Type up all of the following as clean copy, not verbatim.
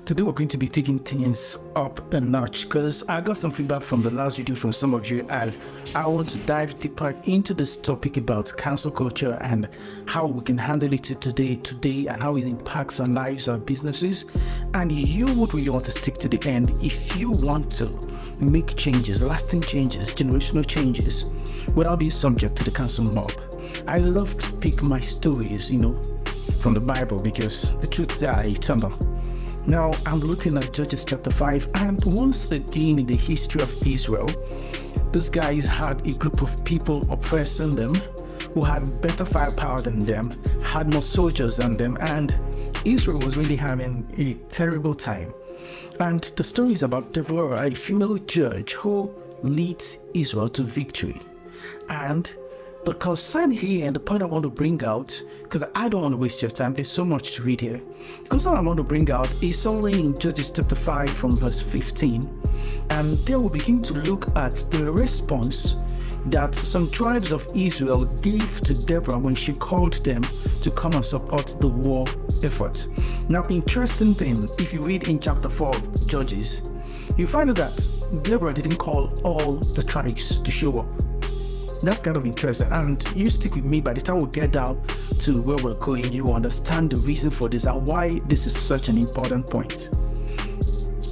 Today we're going to be taking things up a notch because I got some feedback from the last video from some of you, and I want to dive deeper into this topic about cancel culture and how we can handle it today and how it impacts our lives, our businesses. And you would really want to stick to the end if you want to make changes, lasting changes, generational changes without being subject to the cancel mob. I love to pick my stories, from the Bible, because the truths there are eternal. Now, I'm looking at Judges chapter 5, and once again in the history of Israel, these guys had a group of people oppressing them, who had better firepower than them, had more soldiers than them, and Israel was really having a terrible time. And the story is about Deborah, a female judge who leads Israel to victory. And the concern here, and the point I want to bring out, because I don't want to waste your time, there's so much to read here. The concern I want to bring out is somewhere in Judges chapter 5 from verse 15. And there we begin to look at the response that some tribes of Israel gave to Deborah when she called them to come and support the war effort. Now, interesting thing, if you read in chapter 4 of Judges, you find out that Deborah didn't call all the tribes to show up. That's kind of interesting, and you stick with me. By the time we get down to where we're going, you understand the reason for this and why this is such an important point.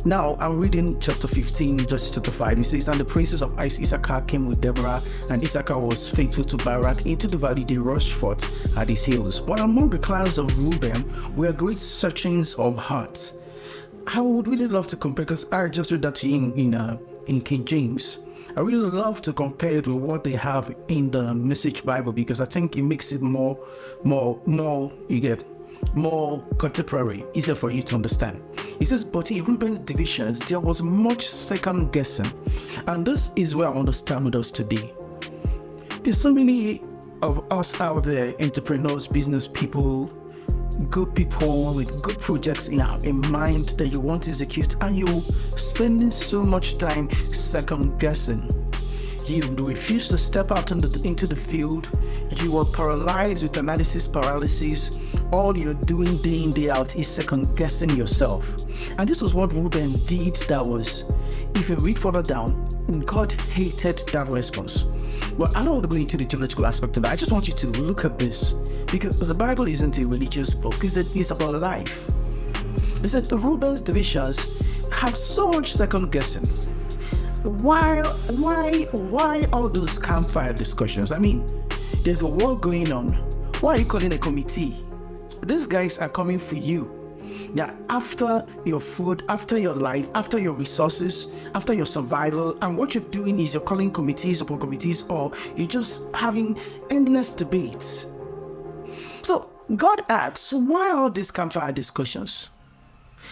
Now, I'm reading chapter 15, Judges chapter 5. It says, "And the princes of Issachar came with Deborah, and Issachar was faithful to Barak. Into the valley they rushed forth at his heels. But among the clans of Reuben were great searchings of hearts." I would really love to compare, because I just read that to you in King James. I really love to compare it with what they have in the Message Bible, because I think it makes it more contemporary, easier for you to understand. It says, "But in Reuben's divisions there was much second guessing," and this is where I want to stand with us today. There's so many of us out there, entrepreneurs, business people, good people with good projects in mind that you want to execute, and you're spending so much time second guessing. You refuse to step out into the field. You are paralyzed with analysis paralysis. All you're doing day in, day out is second guessing yourself. And this was what Reuben did. That was, if you read further down, God hated that response. Well, I don't want to go into the theological aspect of that. I just want you to look at this, because the Bible isn't a religious book. It's about life. It said the Reuben's divisions have so much second guessing. Why all those campfire discussions? I mean, there's a war going on. Why are you calling a committee? These guys are coming for you. Yeah, after your food, after your life, after your resources, after your survival, and what you're doing is you're calling committees upon committees, or you're just having endless debates. So God asks, why all these campfire discussions?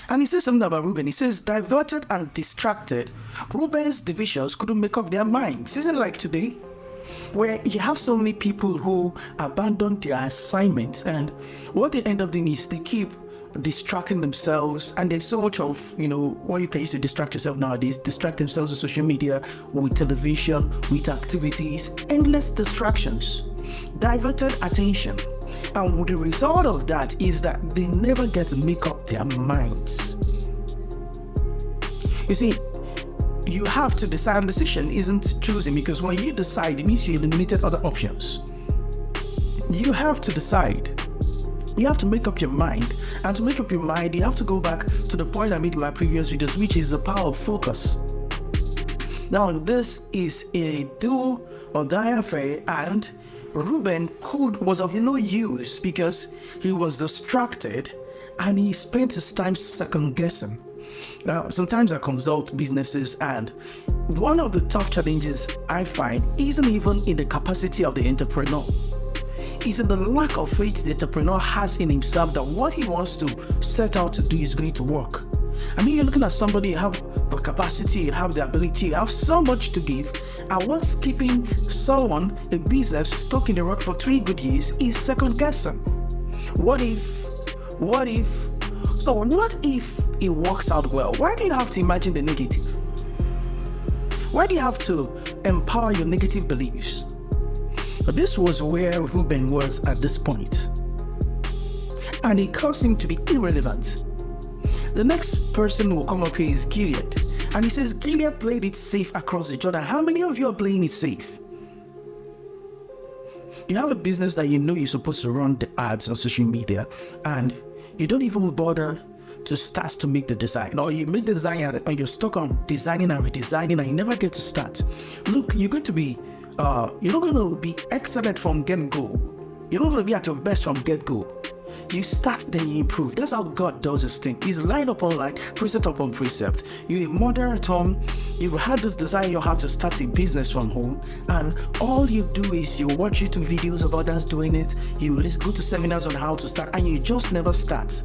And he says something about Reuben. He says, diverted and distracted, Reuben's divisions couldn't make up their minds. Isn't it like today, where you have so many people who abandon their assignments, and what they end up doing is they keep distracting themselves, and there's so much of what you can use to distract yourself nowadays. Distract themselves with social media, with television, with activities, endless distractions, diverted attention, and the result of that is that they never get to make up their minds. You see, you have to decide. And decision isn't choosing, because when you decide, it means you eliminated other options. You have to decide. You have to make up your mind, and to make up your mind, you have to go back to the point I made in my previous videos, which is the power of focus. Now, this is a do or die affair, and Reuben was of no use because he was distracted and he spent his time second guessing. Now, sometimes I consult businesses, and one of the top challenges I find isn't even in the capacity of the entrepreneur. It's in the lack of faith the entrepreneur has in himself that what he wants to set out to do is going to work. I mean, you're looking at somebody, you have the capacity, you have the ability, you have so much to give, and what's keeping someone, a business, stuck in the rut for 3 good years is second guessing. What if it works out well? Why do you have to imagine the negative? Why do you have to empower your negative beliefs? But this was where Reuben was at this point, and it caused him to be irrelevant. The next person who will come up here is Gilead. And he says, Gilead played it safe across the Jordan. How many of you are playing it safe? You have a business that you know you're supposed to run the ads on social media, and you don't even bother to start to make the design, or you make the design and you're stuck on designing and redesigning and you never get to start. Look, you're not going to be excellent from get-go. You're not going to be at your best from get-go. You start, then you improve. That's how God does his thing. He's line upon line, precept upon precept. You're a mother at home. You've had this desire in your heart to start a business from home, and all you do is you watch YouTube videos of others doing it. You go to seminars on how to start, and you just never start.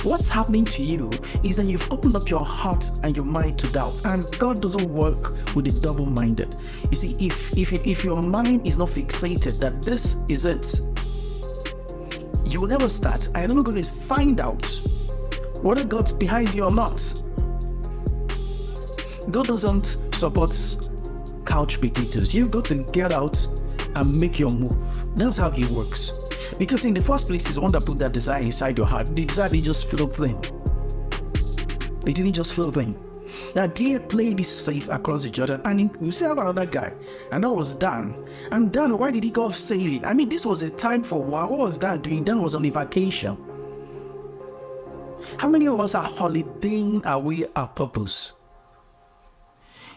What's happening to you is that you've opened up your heart and your mind to doubt, and God doesn't work with the double-minded. You see, if your mind is not fixated that this is it, you will never start. And you're not going to find out whether God's behind you or not. God doesn't support couch potatoes. You've got to get out and make your move. That's how he works. Because in the first place, he's the one that put that desire inside your heart. The desire didn't just flow in. It didn't just flow in. Now, Gilead played this safe across the Jordan, and we still have another guy, and that was Dan. And Dan, why did he go off sailing? I mean, this was a time for what was Dan doing? Dan was on a vacation. How many of us are holidaying away our purpose?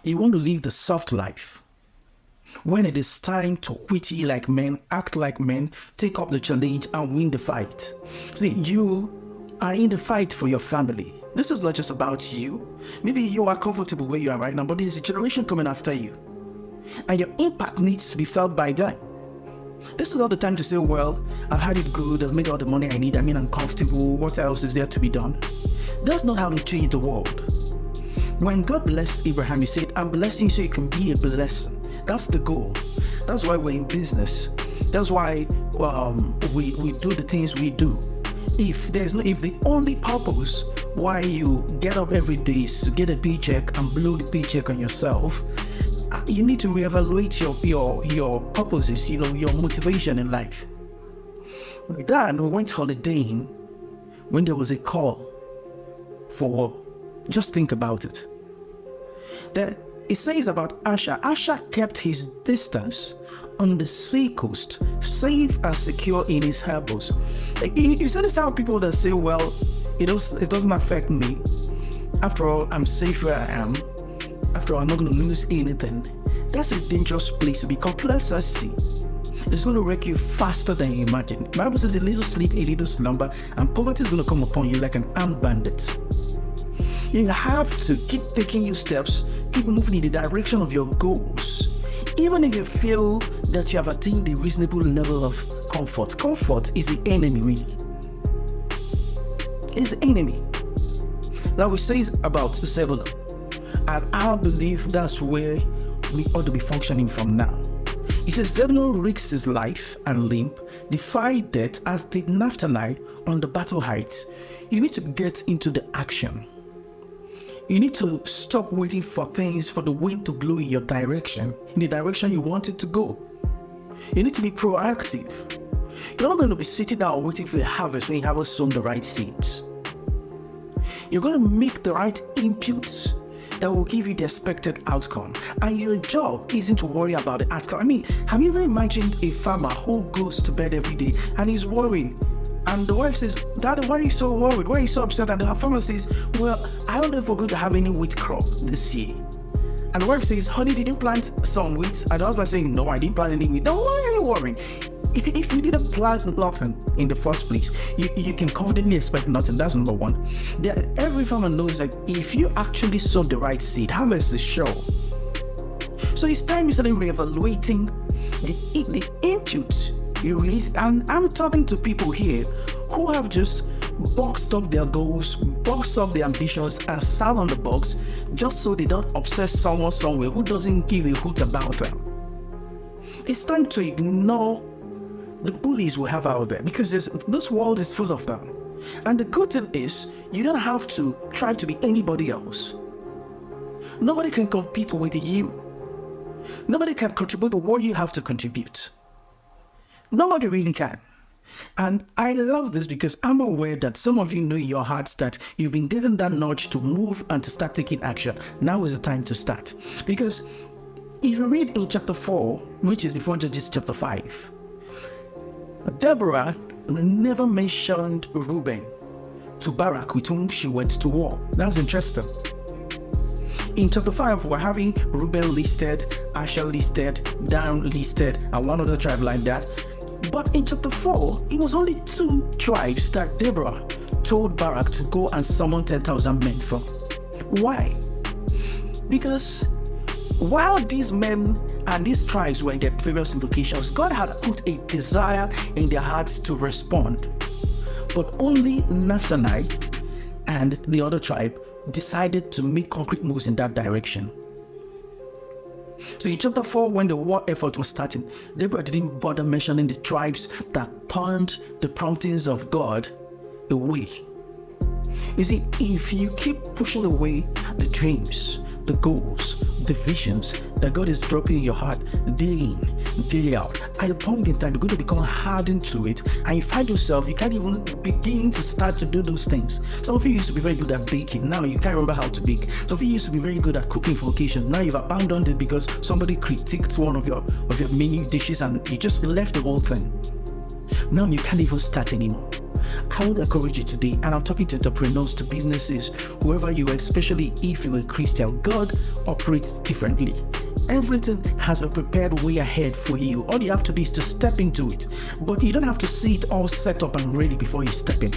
You want to live the soft life. When it is time to witty like men, act like men, take up the challenge and win the fight. See, you are in the fight for your family. This is not just about you. Maybe you are comfortable where you are right now, but there's a generation coming after you. And your impact needs to be felt by them. This is not the time to say, well, I've had it good, I've made all the money I need, I'm comfortable, what else is there to be done? That's not how to change the world. When God blessed Abraham, he said, I'm blessing so you can be a blessing. That's the goal. That's why we're in business. That's why we do the things we do. If the only purpose why you get up every day is to get a paycheck and blow the paycheck on yourself, you need to reevaluate your purposes, your motivation in life. Dan went holidaying when there was a call for war. Just think about it. Then it says about Asa. Asa kept his distance on the sea coast, safe and secure in his harbors. You see this how people that say, well, it doesn't affect me. After all, I'm safe where I am. After all, I'm not going to lose anything. That's a dangerous place to be. Complacency is going to wreck you faster than you imagine. The Bible says a little sleep, a little slumber, and poverty is going to come upon you like an armed bandit. You have to keep taking your steps, keep moving in the direction of your goals. Even if you feel that you have attained a reasonable level of comfort. Comfort is the enemy, really. It's the enemy. Now we say about Zebulun, and I believe that's where we ought to be functioning from now. He says, Zebulun risks his life and limb, defied death as did Naphtali on the battle heights. You need to get into the action. You need to stop waiting for the wind to blow in your direction, in the direction you want it to go. You need to be proactive. You're not going to be sitting down waiting for a harvest when you haven't sown the right seeds. You're going to make the right inputs that will give you the expected outcome. And your job isn't to worry about the outcome. I mean, have you ever imagined a farmer who goes to bed every day and is worrying? And the wife says, Daddy, why are you so worried? Why are you so upset? And the farmer says, well, I don't know if we're going to have any wheat crop this year. And the wife says, honey, did you plant some wheat? And the husband saying, no, I didn't plant any wheat. Then why are you worrying? If you didn't plant nothing in the first place, you can confidently expect nothing. That's number one. Every farmer knows that if you actually sow the right seed, harvest is sure. So it's time you start reevaluating the inputs you release. And I'm talking to people here who have just boxed up their goals, boxed up their ambitions, and sat on the box just so they don't upset someone somewhere who doesn't give a hoot about them. It's time to ignore the bullies we have out there, because this world is full of them. And the good thing is, you don't have to try to be anybody else. Nobody can compete with you. Nobody can contribute to what you have to contribute. Nobody really can. And I love this because I'm aware that some of you know in your hearts that you've been getting that nudge to move and to start taking action. Now is the time to start. Because if you read in chapter 4, which is before Judges chapter 5, Deborah never mentioned Reuben to Barak with whom she went to war. That's interesting. In chapter 5, we're having Reuben listed, Asher listed, Dan listed, and one other tribe like that. But in chapter 4, it was only 2 tribes that Deborah told Barak to go and summon 10,000 men from. Why? Because while these men and these tribes were in their various locations, God had put a desire in their hearts to respond. But only Naphtali and the other tribe decided to make concrete moves in that direction. So in chapter 4, when the war effort was starting, Deborah didn't bother mentioning the tribes that turned the promptings of God away. You see, if you keep pushing away the dreams, the goals, the visions that God is dropping in your heart day in, day out, at a point in time, you're going to become hardened to it, and you find yourself, you can't even begin to start to do those things. Some of you used to be very good at baking, now you can't remember how to bake. Some of you used to be very good at cooking for occasions, now you've abandoned it because somebody critiqued one of your menu dishes and you just left the whole thing. Now you can't even start anymore. I would encourage you today, and I'm talking to entrepreneurs, to businesses, whoever you are, especially if you're a Christian, God operates differently. Everything has a prepared way ahead for you. All you have to do is to step into it. But you don't have to see it all set up and ready before you step in.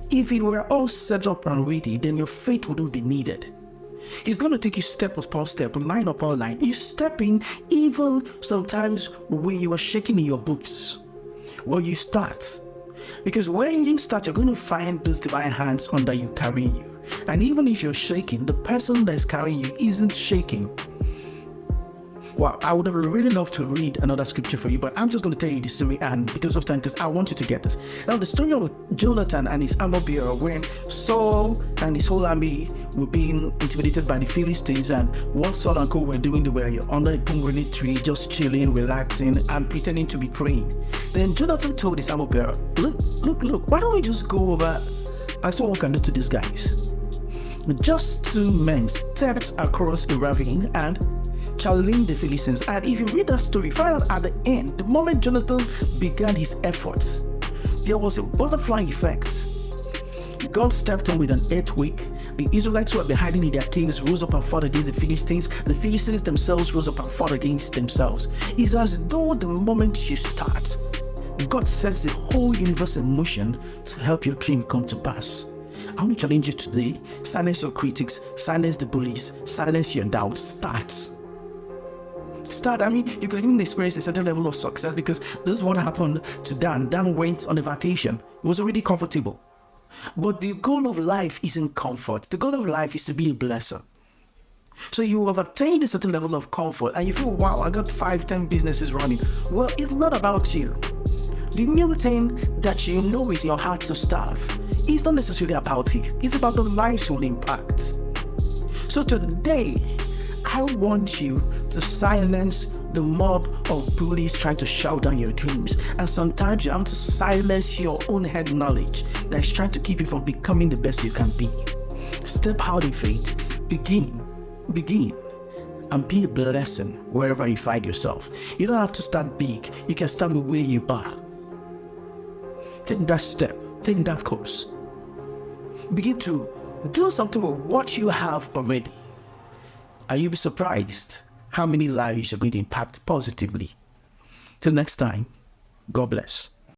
If it were all set up and ready, then your faith wouldn't be needed. It's going to take you step upon step, line upon line. You step in even sometimes when you are shaking in your boots. Well, you start. Because when you start, you're going to find those divine hands under you carrying you. And even if you're shaking, the person that's carrying you isn't shaking. Wow, I would have really loved to read another scripture for you, but I'm just going to tell you the story, and because of time, because I want you to get this. Now, the story of Jonathan and his armor bearer, when Saul and his whole army were being intimidated by the Philistines, and what Saul and co were doing, they were under a pomegranate tree, just chilling, relaxing, and pretending to be praying. Then Jonathan told his armor bearer, look, why don't we just go over and see what we can do to these guys? Just 2 men stepped across a ravine and challenged the Philistines. And if you read that story, find out at the end, the moment Jonathan began his efforts, there was a butterfly effect. God stepped in with an earthquake. The Israelites who had been hiding in their caves rose up and fought against the Philistines. The Philistines themselves rose up and fought against themselves. It's as though the moment you start, God sets the whole universe in motion to help your dream come to pass. I want to challenge you today. Silence your critics, silence the bullies, silence your doubts. Start. I mean, you can even experience a certain level of success, because this is what happened to Dan. Dan went on a vacation. He was already comfortable. But the goal of life isn't comfort. The goal of life is to be a blessing. So you have attained a certain level of comfort and you feel, wow, I got 5-10 businesses running. Well, it's not about you. The new thing that you know is your heart to start is not necessarily about you. It's about the lives you will impact. So today, I want you to silence the mob of bullies trying to shout down your dreams. And sometimes you have to silence your own head knowledge that is trying to keep you from becoming the best you can be. Step out in faith. Begin, and be a blessing wherever you find yourself. You don't have to start big. You can start with where you are. Take that step. Take that course. Begin to do something with what you have already. And you'll be surprised how many lives you're going to impact positively. Till next time, God bless.